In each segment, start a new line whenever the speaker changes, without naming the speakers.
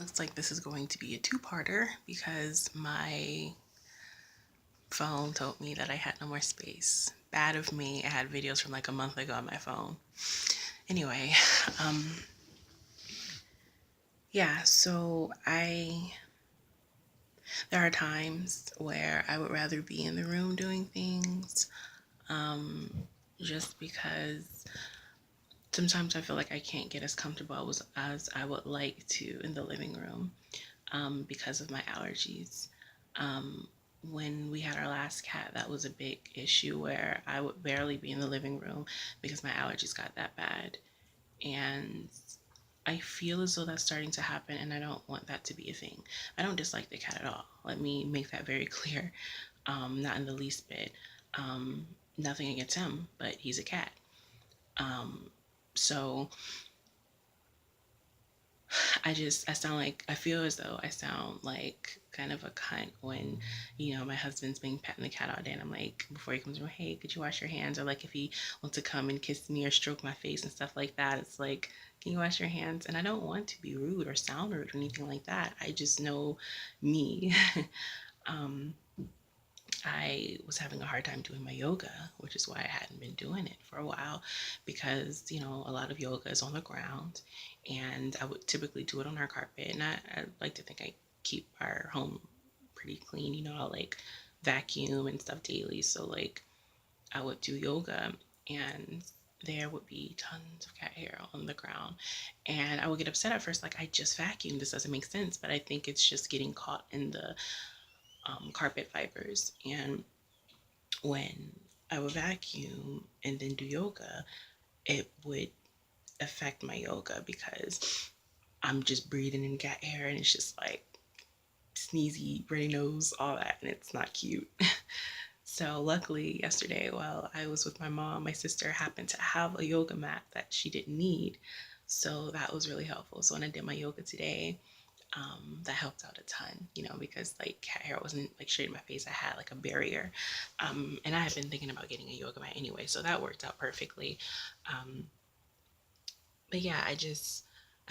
Looks like this is going to be a two-parter because my phone told me that I had no more space. Bad of me. I had videos from like a month ago on my phone. Anyway, um, yeah, so there are times where I would rather be in the room doing things, um, just because sometimes I feel like I can't get as comfortable as I would like to in the living room, because of my allergies. Um, when we had our last cat, that was a big issue where I would barely be in the living room because my allergies got that bad. And I feel as though that's starting to happen, and I don't want that to be a thing. I don't dislike the cat at all. Let me make that very clear. Not in the least bit. Um, Nothing against him, but he's a cat. Um, so I sound like, I feel as though I sound like kind of a cunt when, my husband's being petting the cat all day and I'm like, before he comes in, hey, could you wash your hands? Or like if he wants to come and kiss me or stroke my face and stuff like that, it's like, can you wash your hands? And I don't want to be rude or sound rude or anything like that. I just know me. um, I was having a hard time doing my yoga, which is why I hadn't been doing it for a while because, a lot of yoga is on the ground and I would typically do it on our carpet. And I like to think I keep our home pretty clean. I'll like vacuum and stuff daily. So, like, I would do yoga and there would be tons of cat hair on the ground. And I would get upset at first, like, I just vacuumed. This doesn't make sense. But I think it's just getting caught in the carpet fibers. And when I would vacuum and then do yoga, it would affect my yoga because I'm just breathing in cat hair and it's just like sneezy, runny nose, all that, and it's not cute. So luckily yesterday while I was with my mom, my sister happened to have a yoga mat that she didn't need. So that was really helpful. So when I did my yoga today, that helped out a ton, because like cat hair wasn't like straight in my face. I had like a barrier. And I had been thinking about getting a yoga mat anyway, so that worked out perfectly. Um, but yeah, I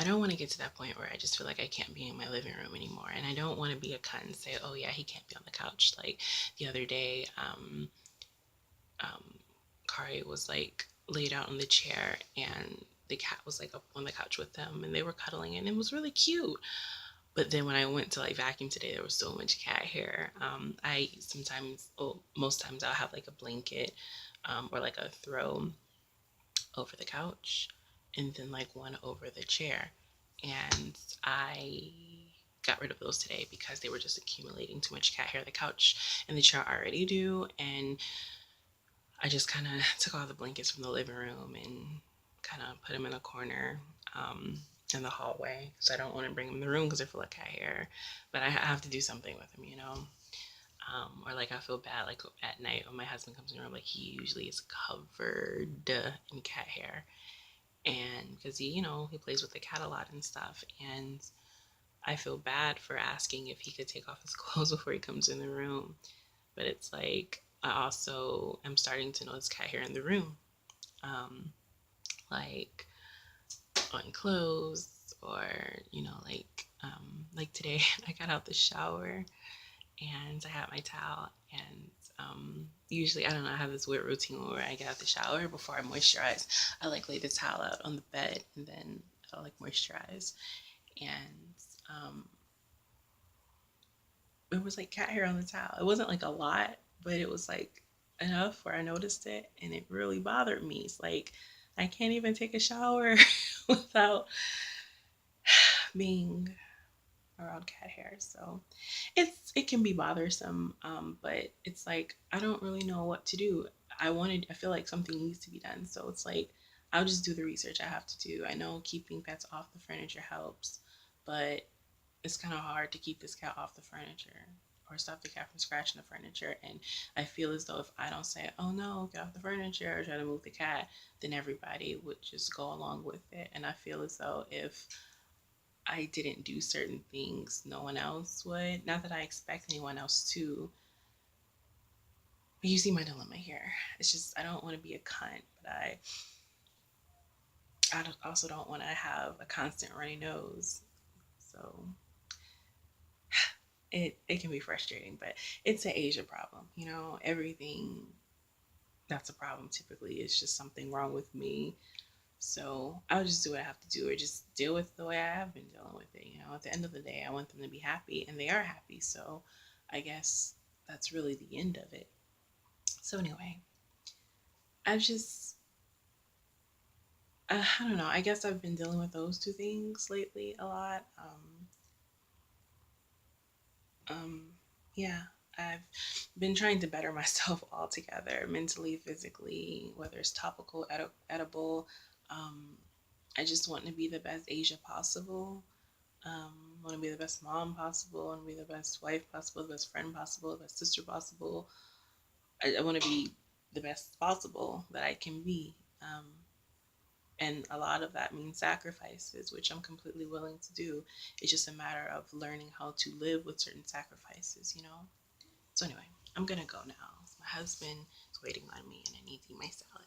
don't want to get to that point where I just feel like I can't be in my living room anymore. And I don't want to be a cunt and say, oh yeah, he can't be on the couch. Like the other day, um, Kari was like laid out on the chair and the cat was like up on the couch with them and they were cuddling and it was really cute. But then when I went to like vacuum today, there was so much cat hair. I sometimes, well, most times I'll have like a blanket, or like a throw over the couch and then like one over the chair. And I got rid of those today because they were just accumulating too much cat hair. The couch and the chair already do. And I just kind of took all the blankets from the living room and kind of put them in a corner, in the hallway. So I don't want to bring them in the room because they're full of cat hair. But I have to do something with them, or like I feel bad like at night when my husband comes in the room, like he usually is covered in cat hair, and because he plays with the cat a lot and stuff, and I feel bad for asking if he could take off his clothes before he comes in the room, but it's like I also am starting to notice cat hair in the room, um, like on clothes or like today I got out the shower and I had my towel and usually I don't know, I have this weird routine where I get out the shower before I moisturize. I like lay the towel out on the bed and then I like moisturize. And it was like cat hair on the towel. It wasn't like a lot, but it was like enough where I noticed it and it really bothered me. It's like I can't even take a shower without being around cat hair. So it can be bothersome, but it's like I don't really know what to do. I feel like something needs to be done. So it's like I'll just do the research I have to do. I know keeping pets off the furniture helps, but it's kind of hard to keep this cat off the furniture or stop the cat from scratching the furniture. And I feel as though if I don't say, oh no, get off the furniture or try to move the cat, then everybody would just go along with it. And I feel as though if I didn't do certain things, no one else would. Not that I expect anyone else to, but you see my dilemma here. It's just I don't want to be a cunt, but I also don't want to have a constant runny nose. So So it can be frustrating, but it's an Asia problem. You know, everything that's a problem typically is just something wrong with me. So I'll just do what I have to do, or just deal with the way I have been dealing with it. You know, at the end of the day, I want them to be happy, and they are happy. So I guess that's really the end of it. So anyway, I just I don't know. I guess I've been dealing with those two things lately a lot. Um, yeah, I've been trying to better myself altogether, mentally, physically, whether it's topical, edible. Um, I just want to be the best Asia possible. Want to be the best mom possible. Want to be the best wife possible, the best friend possible, the best sister possible. I want to be the best possible that I can be. And a lot of that means sacrifices, which I'm completely willing to do. It's just a matter of learning how to live with certain sacrifices, you know? So, anyway, I'm gonna go now. My husband is waiting on me and I need to eat my salad.